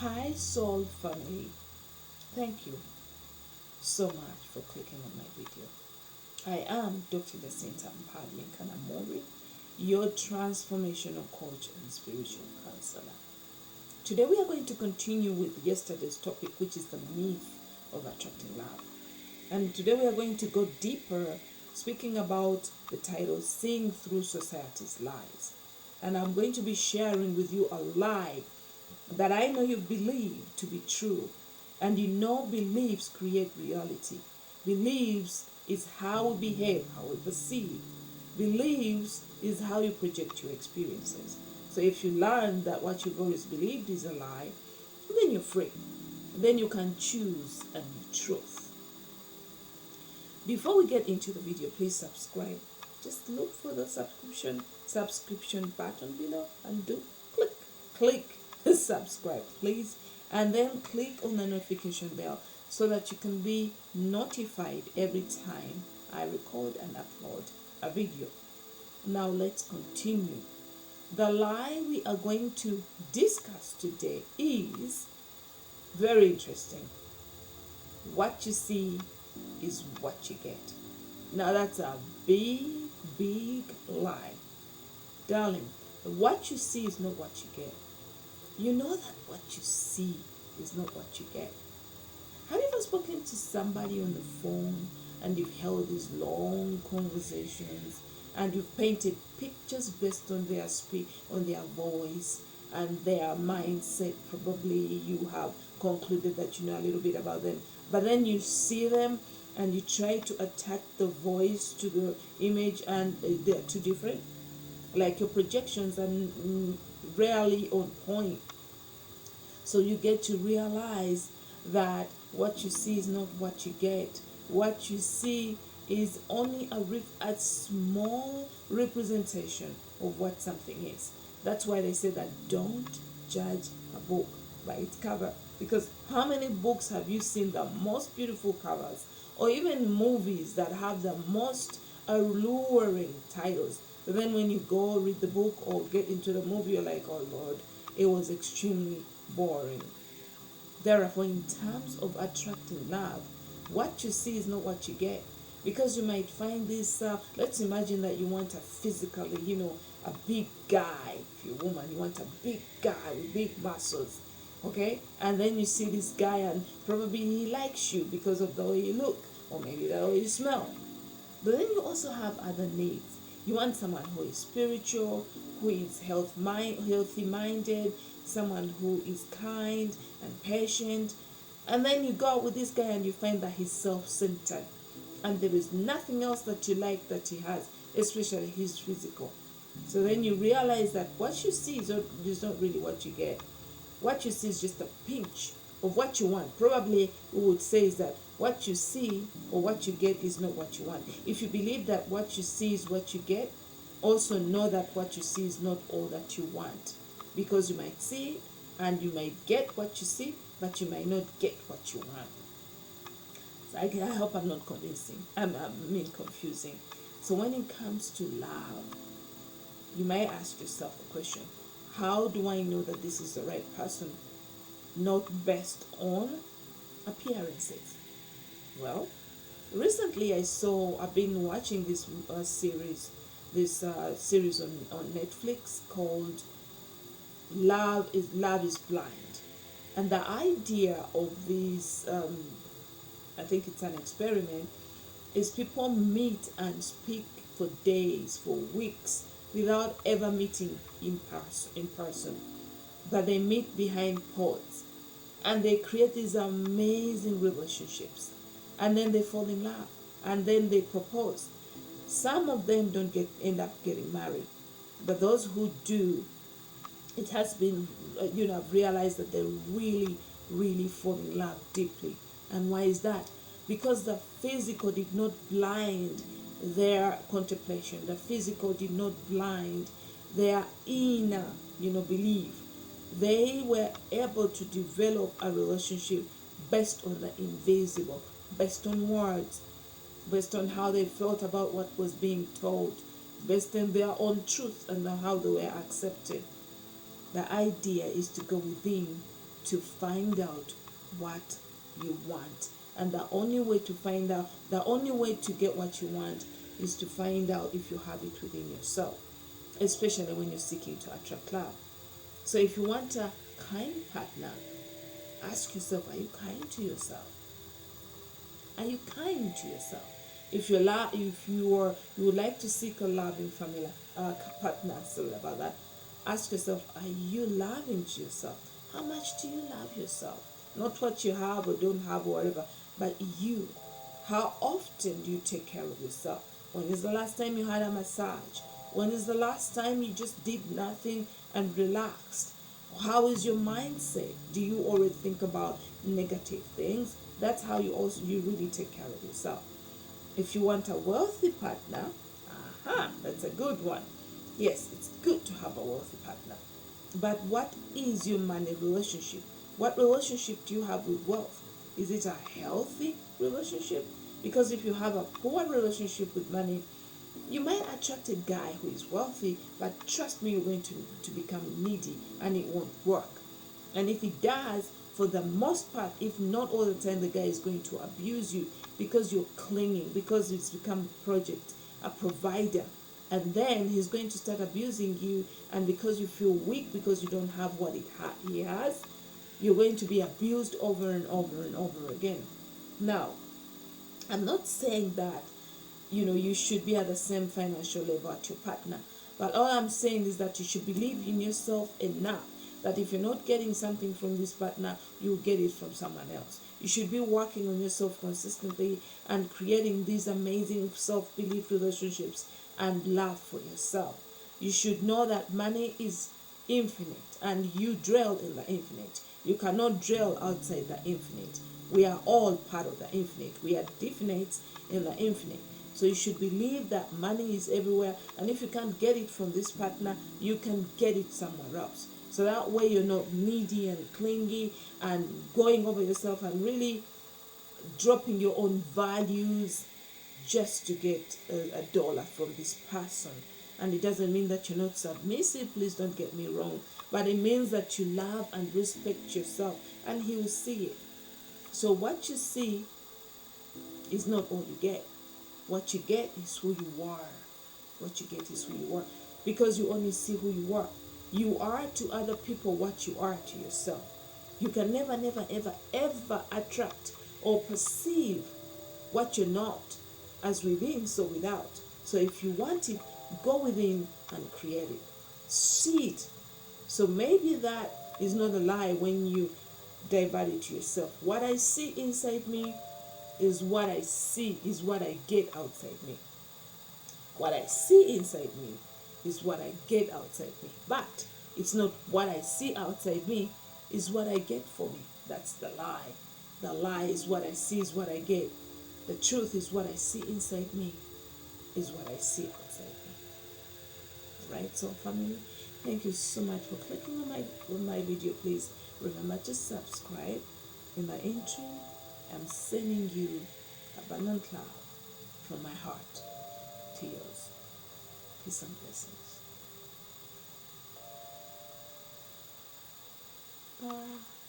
Hi, Soul family. Thank you so much for clicking on my video. I am Dr. Jacinta Mpali Kanamori, your transformational coach and spiritual counselor. Today we are going to continue with yesterday's topic, which is the myth of attracting love. And today we are going to go deeper, speaking about the title, Seeing Through Society's Lies. And I'm going to be sharing with you a lie that I know you believe to be true. And you know beliefs create reality. Beliefs is how we behave, how we perceive. Beliefs is how you project your experiences. So if you learn that what you've always believed is a lie, then you're free. Then you can choose a new truth. Before we get into the video, please subscribe. Just look for the subscription button below and do click subscribe, please, and then click on the notification bell so that you can be notified every time I record and upload a video. Now let's continue. The lie we are going to discuss today is very interesting. What you see is what you get. Now that's a big lie. Darling, what you see is not what you get. You know that what you see is not what you get. Have you ever spoken to somebody on the phone and you've held these long conversations and you've painted pictures based on their speech, on their voice and their mindset? Probably you have concluded that you know a little bit about them, but then you see them and you try to attach the voice to the image and they're too different. Like your projections are rarely on point. So you get to realize that what you see is not what you get. What you see is only a small representation of what something is. That's why they say that don't judge a book by its cover. Because how many books have you seen the most beautiful covers? Or even movies that have the most alluring titles. But then when you go read the book or get into the movie, you're like, oh Lord, it was extremely boring. Therefore, in terms of attracting love, what you see is not what you get. Because you might find this, let's imagine that you want a physically, a big guy. If you're a woman, you want a big guy with big muscles. Okay? And then you see this guy and probably he likes you because of the way you look. Or maybe the way you smell. But then you also have other needs. You want someone who is spiritual, who is healthy minded, someone who is kind and patient. And then you go out with this guy and you find that he's self-centered. And there is nothing else that you like that he has, especially his physical. So then you realize that what you see is not really what you get. What you see is just a pinch of what you want. Probably we would say is that what you see or what you get is not what you want. If you believe that what you see is what you get, also know that what you see is not all that you want. Because you might see it and you might get what you see, but you might not get what you want. So I hope I'm not convincing. I mean confusing. So when it comes to love, you might ask yourself a question. How do I know that this is the right person? Not based on appearances. Well, recently I've been watching this series on Netflix called Love is Blind. And the idea of this, I think it's an experiment, is people meet and speak for days, for weeks, without ever meeting in person. But they meet behind pods. And they create these amazing relationships. And then they fall in love. And then they propose. Some of them don't end up getting married. But those who do, it has been, I've realized that they really fall in love deeply. And why is that? Because the physical did not blind their contemplation. The physical did not blind their inner, belief. They were able to develop a relationship based on the invisible, based on words, based on how they felt about what was being told, based on their own truth and how they were accepted. The idea is to go within to find out what you want. And the only way to find out, the only way to get what you want is to find out if you have it within yourself, especially when you're seeking to attract love. So if you want a kind partner, ask yourself, are you kind to yourself? Are you kind to yourself? If you would like to seek a loving family partner, sorry about that. Ask yourself, are you loving to yourself? How much do you love yourself? Not what you have or don't have or whatever, but you. How often do you take care of yourself? When is the last time you had a massage? When is the last time you just did nothing and relaxed? How is your mindset? Do you always think about negative things? That's how you really take care of yourself. If you want a wealthy partner, that's a good one. Yes, it's good to have a wealthy partner. But what is your money relationship? What relationship do you have with wealth? Is it a healthy relationship? Because if you have a poor relationship with money, you might attract a guy who is wealthy, but trust me, you're going to become needy and it won't work. And if it does, for the most part, if not all the time, the guy is going to abuse you because you're clinging, because it's become a project, a provider. And then he's going to start abusing you, and because you feel weak because you don't have what he has, you're going to be abused over and over and over again. Now, I'm not saying that you should be at the same financial level at your partner, but all I'm saying is that you should believe in yourself enough that if you're not getting something from this partner, you'll get it from someone else. You should be working on yourself consistently and creating these amazing self-belief relationships and love for yourself. You should know that money is infinite and you dwell in the infinite. You cannot dwell outside the infinite. We are all part of the infinite. We are definites in the infinite. So you should believe that money is everywhere, and if you can't get it from this partner, you can get it somewhere else. So that way you're not needy and clingy and going over yourself and really dropping your own values just to get a dollar from this person. And it doesn't mean that you're not submissive, please don't get me wrong, but it means that you love and respect yourself, and he will see it. So what you see is not all you get. What you get is who you are. What you get is who you are, because you only see who you are. You are to other people what you are to yourself. You can never, never, ever, ever attract or perceive what you're not, as within, so without. So if you want it, go within and create it. See it. So maybe that is not a lie when you divert it to yourself. What I see inside me is what I see, is what I get outside me. What I see inside me is what I get outside me. But it's not what I see outside me is what I get for me. That's the lie. The lie is what I see is what I get. The truth is what I see inside me is what I see outside me. Alright, so family, thank you so much for clicking on my video. Please remember to subscribe. In the intro, I'm sending you abundant love from my heart to yours. Peace and blessings. Bye.